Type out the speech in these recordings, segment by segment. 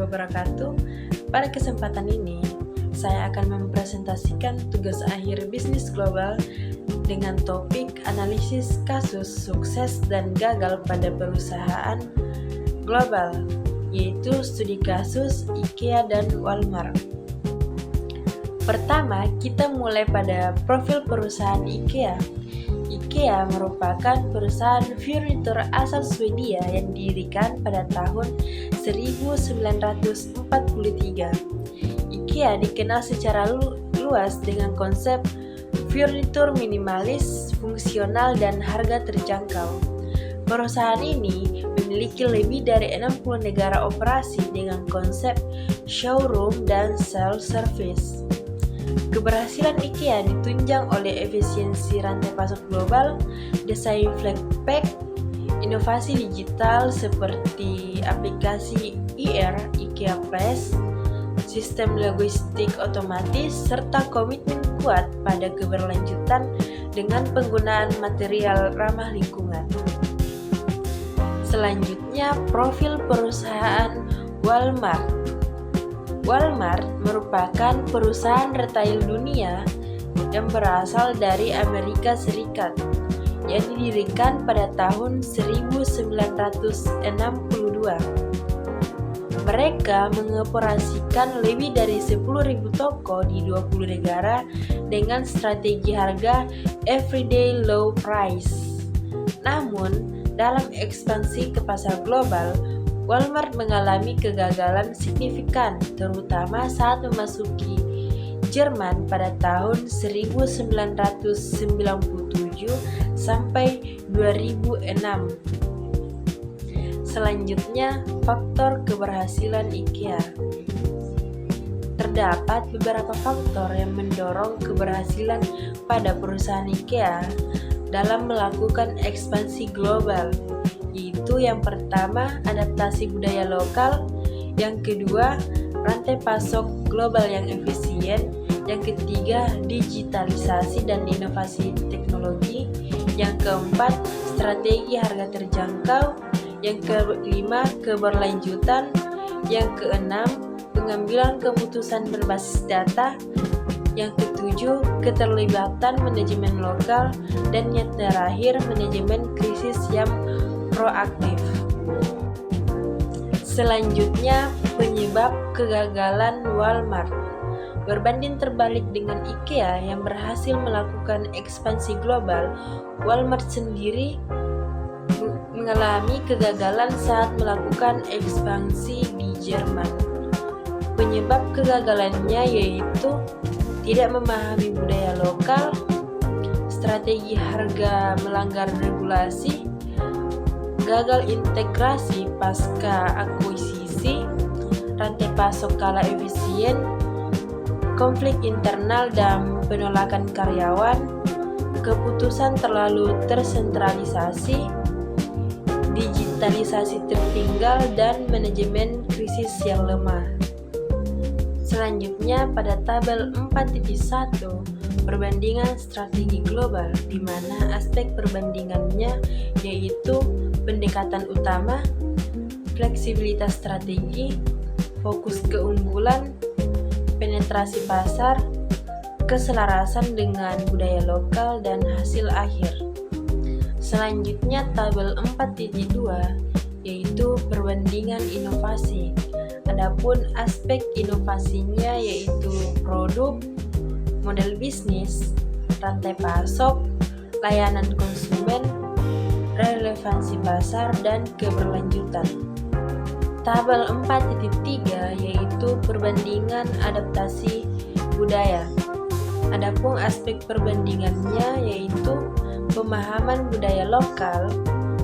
wabarakatuh. Pada kesempatan ini, saya akan mempresentasikan tugas akhir bisnis global dengan topik analisis kasus sukses dan gagal pada perusahaan global, yaitu studi kasus IKEA dan Walmart. Pertama, kita mulai pada profil perusahaan IKEA. IKEA merupakan perusahaan furnitur asal Swedia yang didirikan pada tahun 1943. IKEA dikenal secara luas dengan konsep furnitur minimalis, fungsional, dan harga terjangkau. Perusahaan ini memiliki lebih dari 60 negara operasi dengan konsep showroom dan self-service. Keberhasilan IKEA ditunjang oleh efisiensi rantai pasok global, desain flat pack, inovasi digital seperti aplikasi IKEA Press, sistem logistik otomatis, serta komitmen kuat pada keberlanjutan dengan penggunaan material ramah lingkungan. Selanjutnya, profil perusahaan Walmart. Walmart merupakan perusahaan retail dunia yang berasal dari Amerika Serikat yang didirikan pada tahun 1962. Mereka mengoperasikan lebih dari 10.000 toko di 20 negara dengan strategi harga everyday low price. Namun, dalam ekspansi ke pasar global, Walmart mengalami kegagalan signifikan, terutama saat memasuki Jerman pada tahun 1997 sampai 2006. Selanjutnya, faktor keberhasilan IKEA. Terdapat beberapa faktor yang mendorong keberhasilan pada perusahaan IKEA dalam melakukan ekspansi global, yaitu yang pertama, adaptasi budaya lokal, yang kedua, rantai pasok global yang efisien, yang ketiga, digitalisasi dan inovasi teknologi, yang keempat, strategi harga terjangkau, yang kelima, keberlanjutan, yang keenam, pengambilan keputusan berbasis data, yang ketujuh, keterlibatan manajemen lokal, dan yang terakhir, manajemen krisis yang proaktif. Selanjutnya, penyebab kegagalan Walmart. Berbanding terbalik dengan IKEA yang berhasil melakukan ekspansi global, Walmart sendiri mengalami kegagalan saat melakukan ekspansi di Jerman. Penyebab kegagalannya yaitu tidak memahami budaya lokal, strategi harga melanggar regulasi, gagal integrasi pasca akuisisi, rantai pasok kalah efisien, konflik internal dan penolakan karyawan, keputusan terlalu tersentralisasi, digitalisasi tertinggal, dan manajemen krisis yang lemah. Selanjutnya, pada tabel 4.1, perbandingan strategi global, di mana aspek perbandingannya yaitu pendekatan utama, fleksibilitas strategi, fokus keunggulan, penetrasi pasar, keselarasan dengan budaya lokal, dan hasil akhir. Selanjutnya, tabel 4.2 yaitu perbandingan inovasi. Adapun aspek inovasinya yaitu produk, model bisnis, rantai pasok, layanan konsumen, relevansi pasar, dan keberlanjutan. Tabel 4.3 yaitu perbandingan adaptasi budaya. Adapun aspek perbandingannya yaitu pemahaman budaya lokal,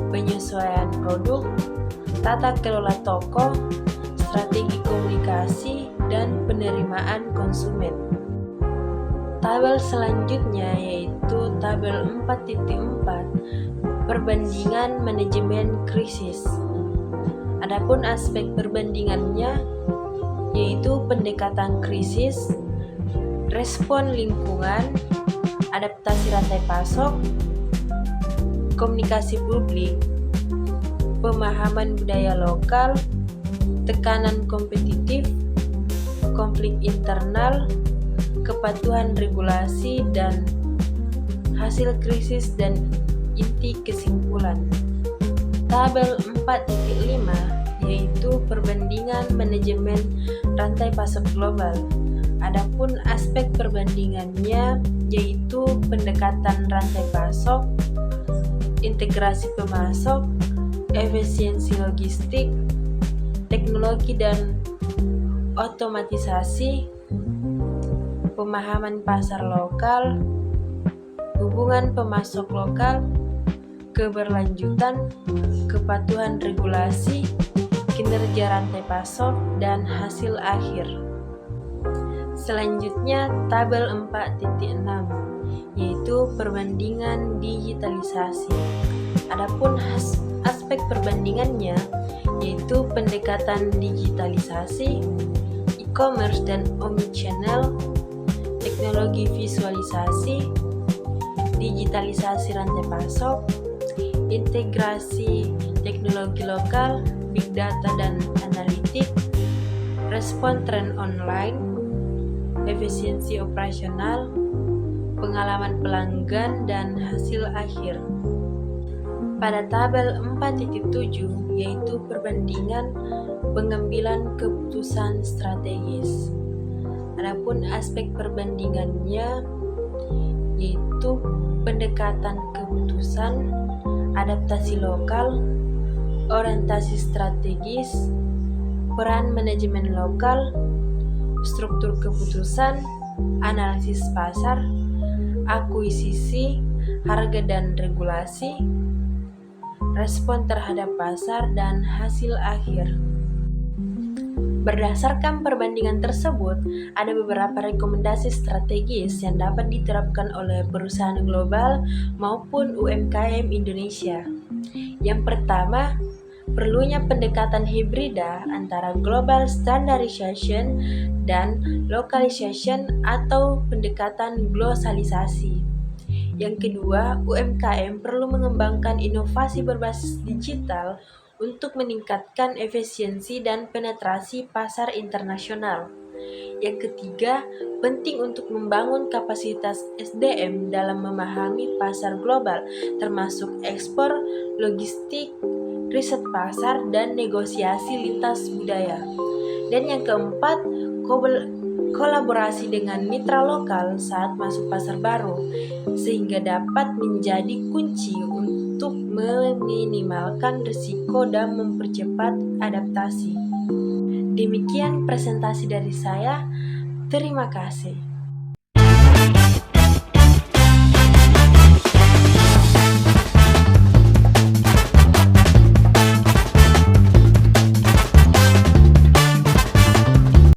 penyesuaian produk, tata kelola toko, strategi komunikasi, dan penerimaan konsumen. Tabel selanjutnya yaitu tabel 4.4, perbandingan manajemen krisis. Adapun aspek perbandingannya yaitu pendekatan krisis, respon lingkungan, adaptasi rantai pasok, komunikasi publik, pemahaman budaya lokal, tekanan kompetitif, konflik internal, kepatuhan regulasi, dan hasil krisis dan inti kesimpulan. Tabel 4.5 yaitu perbandingan manajemen rantai pasok global. Adapun aspek perbandingannya yaitu pendekatan rantai pasok, integrasi pemasok, efisiensi logistik, teknologi dan otomatisasi, pemahaman pasar lokal, hubungan pemasok lokal, keberlanjutan, kepatuhan regulasi, kinerja rantai pasok, dan hasil akhir. Selanjutnya tabel 4.6 yaitu perbandingan digitalisasi. Adapun aspek perbandingannya yaitu pendekatan digitalisasi, e-commerce dan omnichannel, teknologi visualisasi, digitalisasi rantai pasok, integrasi teknologi lokal, big data dan analitik, respon tren online, efisiensi operasional, pengalaman pelanggan, dan hasil akhir. Pada tabel 4.7 yaitu perbandingan pengambilan keputusan strategis. Adapun aspek perbandingannya yaitu pendekatan keputusan, adaptasi lokal, orientasi strategis, peran manajemen lokal, struktur keputusan, analisis pasar, akuisisi, harga dan regulasi, respon terhadap pasar, dan hasil akhir. Berdasarkan perbandingan tersebut, ada beberapa rekomendasi strategis yang dapat diterapkan oleh perusahaan global maupun UMKM Indonesia. Yang pertama, perlunya pendekatan hibrida antara global standardization dan localization atau pendekatan globalisasi. Yang kedua, UMKM perlu mengembangkan inovasi berbasis digital untuk meningkatkan efisiensi dan penetrasi pasar internasional. Yang ketiga, penting untuk membangun kapasitas SDM dalam memahami pasar global, termasuk ekspor, logistik, riset pasar, dan negosiasi lintas budaya. Dan yang keempat, kolaborasi dengan mitra lokal saat masuk pasar baru, sehingga dapat menjadi kunci untuk meminimalkan risiko dan mempercepat adaptasi. Demikian presentasi dari saya. Terima kasih.